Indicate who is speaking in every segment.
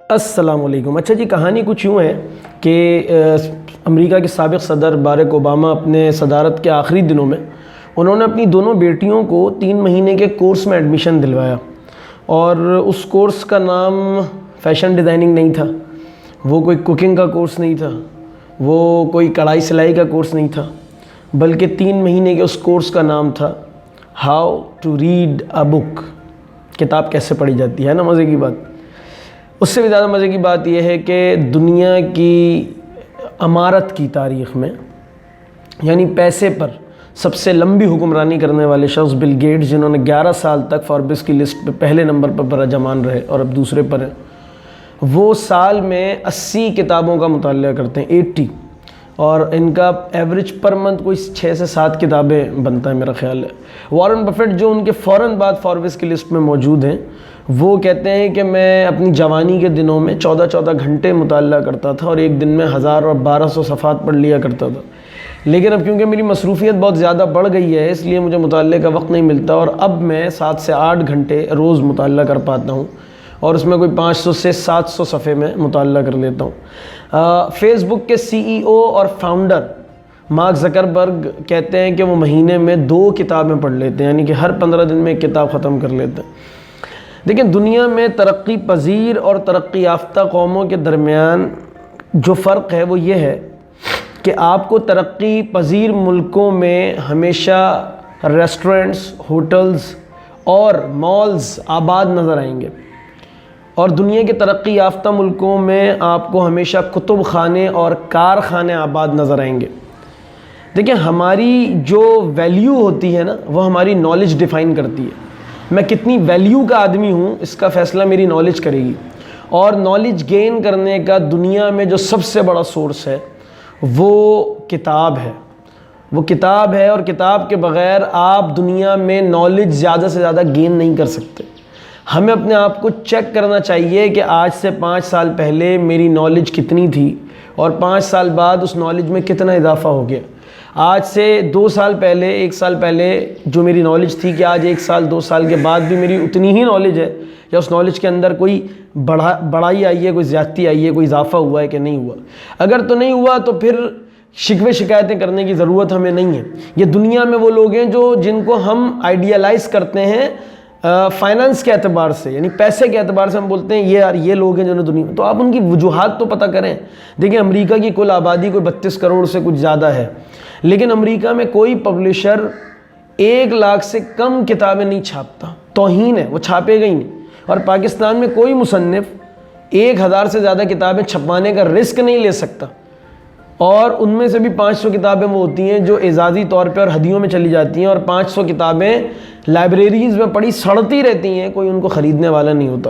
Speaker 1: السلام علیکم۔ اچھا جی، کہانی کچھ یوں ہے کہ امریکہ کے سابق صدر بارک اوباما اپنے صدارت کے آخری دنوں میں انہوں نے اپنی دونوں بیٹیوں کو 3 مہینے کے کورس میں ایڈمیشن دلوایا، اور اس کورس کا نام فیشن ڈیزائننگ نہیں تھا، وہ کوئی کوکنگ کا کورس نہیں تھا، وہ کوئی کڑھائی سلائی کا کورس نہیں تھا، بلکہ 3 مہینے کے اس کورس کا نام تھا ہاؤ ٹو ریڈ اے بک، کتاب کیسے پڑھی جاتی ہے نا۔ مزے کی بات، اس سے بھی زیادہ مزے کی بات یہ ہے کہ دنیا کی امارت کی تاریخ میں، یعنی پیسے پر سب سے لمبی حکمرانی کرنے والے شخص بل گیٹس، جنہوں نے 11 سال تک فوربس کی لسٹ پہ پہلے نمبر پر برجمان رہے اور اب دوسرے پر ہیں، وہ سال میں 80 کتابوں کا مطالعہ کرتے ہیں، 80، اور ان کا ایوریج پر منتھ کوئی 6 سے 7 کتابیں بنتا ہے میرا خیال ہے۔ وارن بفیٹ جو ان کے فوراً بعد فوربس کی لسٹ میں موجود ہیں، وہ کہتے ہیں کہ میں اپنی جوانی کے دنوں میں 14 گھنٹے مطالعہ کرتا تھا اور ایک دن میں 1000 اور 1200 صفحات پڑھ لیا کرتا تھا، لیکن اب کیونکہ میری مصروفیت بہت زیادہ بڑھ گئی ہے، اس لیے مجھے مطالعے کا وقت نہیں ملتا، اور اب میں 7 سے 8 گھنٹے روز مطالعہ کر پاتا ہوں، اور اس میں کوئی 500 سے 700 صفحے میں مطالعہ کر لیتا ہوں۔ فیس بک کے CEO اور فاؤنڈر مارک زکربرگ کہتے ہیں کہ وہ مہینے میں 2 کتابیں پڑھ لیتے ہیں، یعنی کہ ہر 15 دن میں ایک کتاب ختم کر لیتے ہیں۔ دیکھیں، دنیا میں ترقی پذیر اور ترقی یافتہ قوموں کے درمیان جو فرق ہے وہ یہ ہے کہ آپ کو ترقی پذیر ملکوں میں ہمیشہ ریسٹورنٹس، ہوٹلز اور مالز آباد نظر آئیں گے، اور دنیا کے ترقی یافتہ ملکوں میں آپ کو ہمیشہ کتب خانے اور کارخانے آباد نظر آئیں گے۔ دیکھیں، ہماری جو ویلیو ہوتی ہے نا، وہ ہماری نالج ڈیفائن کرتی ہے۔ میں کتنی ویلیو کا آدمی ہوں، اس کا فیصلہ میری نالج کرے گی، اور نالج گین کرنے کا دنیا میں جو سب سے بڑا سورس ہے وہ کتاب ہے، وہ کتاب ہے، اور کتاب کے بغیر آپ دنیا میں نالج زیادہ سے زیادہ گین نہیں کر سکتے۔ ہمیں اپنے آپ کو چیک کرنا چاہیے کہ آج سے 5 سال پہلے میری نالج کتنی تھی، اور 5 سال بعد اس نالج میں کتنا اضافہ ہو گیا۔ آج سے 2 سال پہلے، 1 سال پہلے جو میری نالج تھی، کہ آج 1 سال 2 سال کے بعد بھی میری اتنی ہی نالج ہے، یا اس نالج کے اندر کوئی بڑھائی آئی ہے، کوئی زیادتی آئی ہے، کوئی اضافہ ہوا ہے کہ نہیں ہوا۔ اگر تو نہیں ہوا تو پھر شکوے شکایتیں کرنے کی ضرورت ہمیں نہیں ہے۔ یہ دنیا میں وہ لوگ ہیں جن کو ہم آئیڈیالائز کرتے ہیں فائنانس کے اعتبار سے، یعنی پیسے کے اعتبار سے ہم بولتے ہیں یہ لوگ ہیں جنہوں نے دنیا، تو آپ ان کی وجوہات تو پتہ کریں۔ دیکھیں، امریکہ کی کل آبادی کوئی 32 کروڑ سے کچھ زیادہ ہے، لیکن امریکہ میں کوئی پبلشر 1 لاکھ سے کم کتابیں نہیں چھاپتا، توہین ہے، وہ چھاپے گا ہی نہیں۔ اور پاکستان میں کوئی مصنف 1000 سے زیادہ کتابیں چھپوانے کا رسک نہیں لے سکتا، اور ان میں سے بھی 500 کتابیں وہ ہوتی ہیں جو اعزازی طور پہ اور ہدیوں میں چلی جاتی ہیں، اور 500 کتابیں لائبریریز میں پڑی سڑتی رہتی ہیں، کوئی ان کو خریدنے والا نہیں ہوتا۔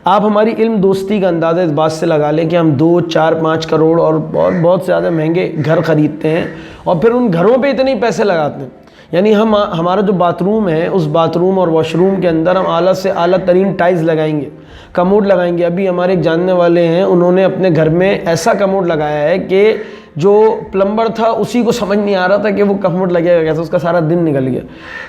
Speaker 1: آپ ہماری علم دوستی کا اندازہ اس بات سے لگا لیں کہ ہم 2، 4، 5 کروڑ اور بہت زیادہ مہنگے گھر خریدتے ہیں، اور پھر ان گھروں پہ اتنے پیسے لگاتے ہیں، یعنی ہمارا جو باتھ روم ہے، اس باتھ روم اور واش روم کے اندر ہم اعلیٰ سے اعلیٰ ترین ٹائلز لگائیں گے، کموڈ لگائیں گے۔ ابھی ہمارے ایک جاننے والے ہیں، انہوں نے اپنے گھر میں ایسا کموڈ لگایا ہے کہ جو پلمبر تھا اسی کو سمجھ نہیں آ رہا تھا کہ وہ کموڈ لگے گا کیسے، اس کا سارا دن نکل گیا۔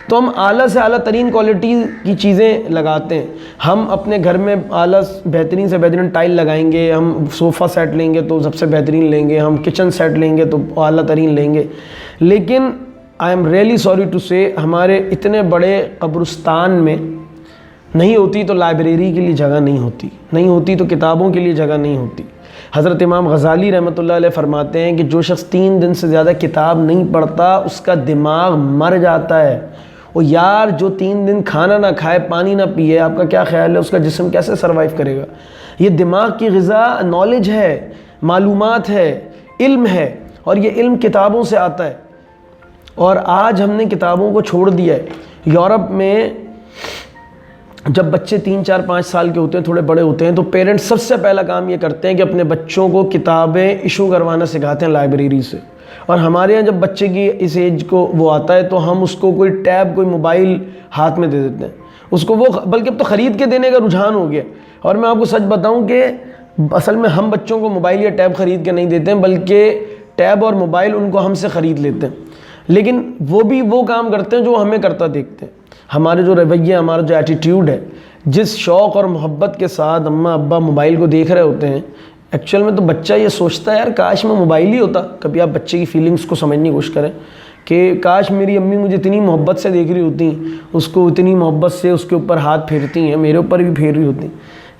Speaker 1: تو ہم اعلیٰ سے اعلیٰ ترین کوالٹی کی چیزیں لگاتے ہیں۔ ہم اپنے گھر میں اعلیٰ بہترین سے بہترین ٹائل لگائیں گے، ہم صوفہ سیٹ لیں گے تو سب سے بہترین لیں گے، ہم کچن سیٹ لیں گے تو اعلیٰ ترین لیں گے، لیکن I'm really sorry to say ہمارے اتنے بڑے قبرستان میں نہیں ہوتی تو لائبریری کے لیے جگہ نہیں ہوتی تو کتابوں کے لیے جگہ نہیں ہوتی۔ حضرت امام غزالی رحمۃ اللہ علیہ فرماتے ہیں کہ جو شخص 3 دن سے زیادہ کتاب نہیں پڑھتا، اس کا دماغ مر جاتا ہے۔ اور یار، جو 3 دن کھانا نہ کھائے، پانی نہ پیے، آپ کا کیا خیال ہے اس کا جسم کیسے سروائیو کرے گا؟ یہ دماغ کی غذا نالج ہے، معلومات ہے، علم ہے، اور یہ علم کتابوں سے آتا ہے، اور آج ہم نے کتابوں کو چھوڑ دیا ہے۔ یورپ میں جب بچے 3، 4، 5 سال کے ہوتے ہیں، تھوڑے بڑے ہوتے ہیں، تو پیرنٹس سب سے پہلا کام یہ کرتے ہیں کہ اپنے بچوں کو کتابیں ایشو کروانا سکھاتے ہیں لائبریری سے۔ اور ہمارے یہاں جب بچے کی اس ایج کو وہ آتا ہے تو ہم اس کو کوئی ٹیب، کوئی موبائل ہاتھ میں دے دیتے ہیں، اس کو وہ بلکہ اب تو خرید کے دینے کا رجحان ہو گیا۔ اور میں آپ کو سچ بتاؤں کہ اصل میں ہم بچوں کو موبائل یا ٹیب خرید کے نہیں دیتے ہیں، بلکہ ٹیب اور موبائل ان کو ہم سے خرید لیتے ہیں، لیکن وہ بھی وہ کام کرتے ہیں جو ہمیں کرتا دیکھتے ہیں۔ ہمارے جو رویہ، ہمارا جو ایٹیٹیوڈ ہے جس شوق اور محبت کے ساتھ اماں ابا موبائل کو دیکھ رہے ہوتے ہیں، ایکچوئل میں تو بچہ یہ سوچتا ہے یار کاش میں موبائل ہی ہوتا۔ کبھی آپ بچے کی فیلنگز کو سمجھنے کی کوشش کریں کہ کاش میری امی مجھے اتنی محبت سے دیکھ رہی ہوتی، اس کو اتنی محبت سے اس کے اوپر ہاتھ پھیرتی ہیں، میرے اوپر بھی پھیر رہی ہوتی،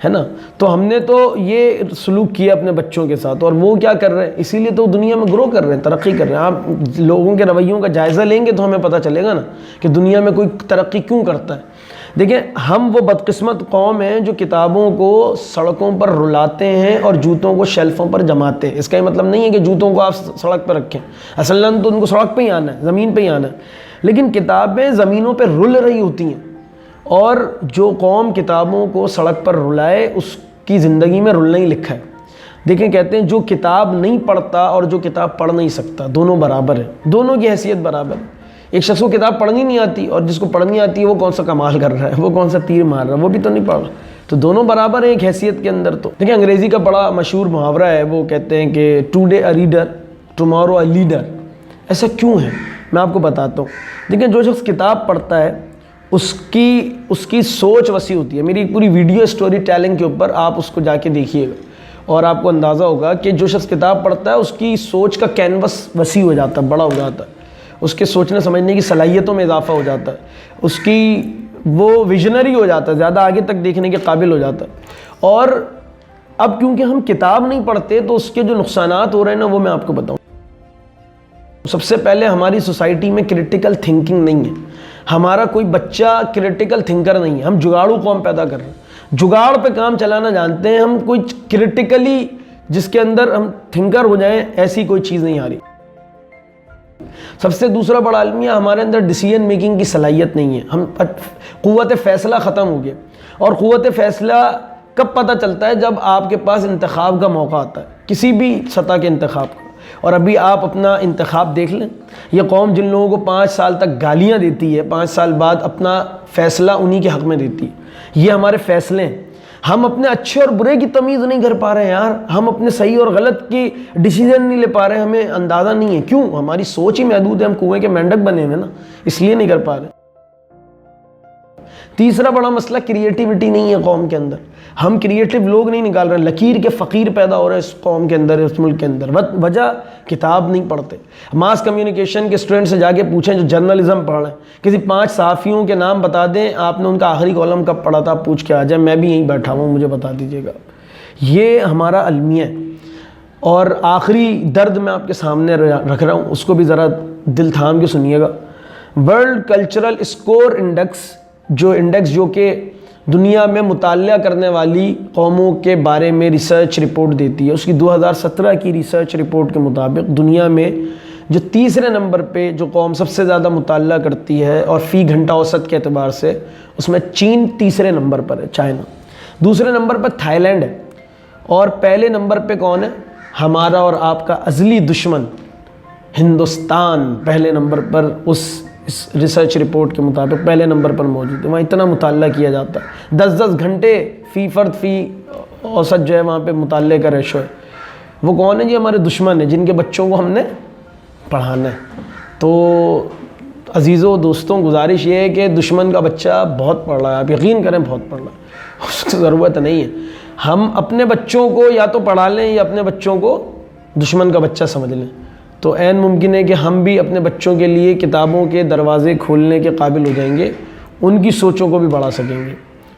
Speaker 1: ہے نا۔ تو ہم نے تو یہ سلوک کیا اپنے بچوں کے ساتھ، اور وہ کیا کر رہے ہیں، اسی لیے تو دنیا میں گرو کر رہے ہیں، ترقی کر رہے ہیں۔ آپ لوگوں کے رویوں کا جائزہ لیں گے تو ہمیں پتہ چلے گا نا کہ دنیا میں کوئی ترقی کیوں کرتا ہے۔ دیکھیں، ہم وہ بدقسمت قوم ہیں جو کتابوں کو سڑکوں پر رلاتے ہیں اور جوتوں کو شیلفوں پر جماتے ہیں۔ اس کا یہ مطلب نہیں ہے کہ جوتوں کو آپ سڑک پہ رکھیں، اصلاً تو ان کو سڑک پہ ہی آنا ہے، زمین پہ ہی آنا ہے، لیکن کتابیں زمینوں پہ رل رہی ہوتی ہیں، اور جو قوم کتابوں کو سڑک پر رلائے اس کی زندگی میں رلنا ہی لکھا ہے۔ دیکھیں، کہتے ہیں جو کتاب نہیں پڑھتا اور جو کتاب پڑھ نہیں سکتا دونوں برابر ہیں، دونوں کی حیثیت برابر ہے۔ ایک شخص کو کتاب پڑھنی نہیں آتی، اور جس کو پڑھنی آتی ہے وہ کون سا کمال کر رہا ہے، وہ کون سا تیر مار رہا ہے، وہ بھی تو نہیں پڑھ رہا۔ تو دونوں برابر ہیں ایک حیثیت کے اندر۔ تو دیکھیں، انگریزی کا بڑا مشہور محاورہ ہے، وہ کہتے ہیں کہ today a reader tomorrow a leader. ایسا کیوں ہے میں آپ کو بتاتا ہوں۔ دیکھیں، جو شخص کتاب پڑھتا ہے اس کی سوچ وسیع ہوتی ہے۔ میری ایک پوری ویڈیو اسٹوری ٹیلنگ کے اوپر، آپ اس کو جا کے دیکھیے گا اور آپ کو اندازہ ہوگا کہ جو شخص کتاب پڑھتا ہے اس کی سوچ کا کینوس وسیع ہو جاتا ہے، بڑا ہو جاتا ہے، اس کے سوچنے سمجھنے کی صلاحیتوں میں اضافہ ہو جاتا ہے، اس کی وہ ویژنری ہو جاتا ہے، زیادہ آگے تک دیکھنے کے قابل ہو جاتا ہے۔ اور اب کیونکہ ہم کتاب نہیں پڑھتے تو اس کے جو نقصانات ہو رہے ہیں نا، وہ میں آپ کو بتاؤں۔ سب سے پہلے ہماری سوسائٹی میں کرٹیکل تھنکنگ نہیں ہے، ہمارا کوئی بچہ کرٹیکل تھنکر نہیں ہے، ہم جگاڑو قوم پیدا کر رہے ہیں، جگاڑ پہ کام چلانا جانتے ہیں ہم، کوئی کرٹیکلی جس کے اندر ہم تھنکر ہو جائیں ایسی کوئی چیز نہیں آ رہی۔ سب سے دوسرا بڑا المیہ، ہمارے اندر ڈیسیژن میکنگ کی صلاحیت نہیں ہے، ہم قوت فیصلہ ختم ہو گیا۔ اور قوت فیصلہ کب پتہ چلتا ہے؟ جب آپ کے پاس انتخاب کا موقع آتا ہے، کسی بھی سطح کے انتخاب کا۔ اور ابھی آپ اپنا انتخاب دیکھ لیں، یہ قوم جن لوگوں کو 5 سال تک گالیاں دیتی ہے، 5 سال بعد اپنا فیصلہ انہی کے حق میں دیتی ہے۔ یہ ہمارے فیصلے ہیں، ہم اپنے اچھے اور برے کی تمیز نہیں کر پا رہے ہیں یار، ہم اپنے صحیح اور غلط کی ڈیسیژن نہیں لے پا رہے ہیں، ہمیں اندازہ نہیں ہے کیوں؟ ہماری سوچ ہی محدود ہے، ہم کنویں کے مینڈک بنے ہوئے نا، اس لیے نہیں کر پا رہے۔ تیسرا بڑا مسئلہ، کریٹیوٹی نہیں ہے قوم کے اندر، ہم کریٹیو لوگ نہیں نکال رہے ہیں، لکیر کے فقیر پیدا ہو رہے ہیں اس قوم کے اندر، اس ملک کے اندر۔ وجہ کتاب نہیں پڑھتے۔ ماس کمیونیکیشن کے اسٹوڈنٹ سے جا کے پوچھیں جو جرنلزم پڑھ رہے ہیں، کسی 5 صحافیوں کے نام بتا دیں، آپ نے ان کا آخری کالم کب پڑھا تھا پوچھ کے آ جائیں، میں بھی یہیں بیٹھا ہوں، مجھے بتا دیجیے گا۔ یہ ہمارا المیہ ہے۔ اور آخری درد میں آپ کے سامنے رکھ رہا ہوں، اس کو بھی ذرا دل تھام کے سنیے گا۔ ورلڈ کلچرل اسکور انڈیکس، جو انڈیکس جو کہ دنیا میں مطالعہ کرنے والی قوموں کے بارے میں ریسرچ رپورٹ دیتی ہے، اس کی 2017 کی ریسرچ رپورٹ کے مطابق دنیا میں جو تیسرے نمبر پہ جو قوم سب سے زیادہ مطالعہ کرتی ہے اور فی گھنٹہ اوسط کے اعتبار سے، اس میں چین تیسرے نمبر پر ہے، چائنا دوسرے نمبر پر تھائی لینڈ ہے، اور پہلے نمبر پہ کون ہے؟ ہمارا اور آپ کا ازلی دشمن ہندوستان پہلے نمبر پر اس ریسرچ رپورٹ کے مطابق پہلے نمبر پر موجود ہے۔ وہاں اتنا مطالعہ کیا جاتا ہے، 10 گھنٹے فی فرد فی اوسط جو ہے وہاں پہ مطالعے کا ریشو ہے۔ وہ کون ہے؟ یہ ہمارے دشمن ہیں جن کے بچوں کو ہم نے پڑھانا ہے۔ تو عزیزوں دوستوں، گزارش یہ ہے کہ دشمن کا بچہ بہت پڑھ رہا ہے، آپ یقین کریں بہت پڑھ رہا ہے، اس کی ضرورت نہیں ہے۔ ہم اپنے بچوں کو یا تو پڑھا لیں یا اپنے بچوں کو دشمن کا بچہ سمجھ لیں، تو عین ممکن ہے کہ ہم بھی اپنے بچوں کے لیے کتابوں کے دروازے کھولنے کے قابل ہو جائیں گے، ان کی سوچوں کو بھی بڑھا سکیں گے۔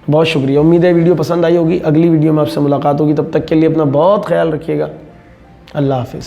Speaker 1: بہت شکریہ، امید ہے ویڈیو پسند آئی ہوگی، اگلی ویڈیو میں آپ سے ملاقات ہوگی، تب تک کے لیے اپنا بہت خیال رکھیے گا، اللہ حافظ۔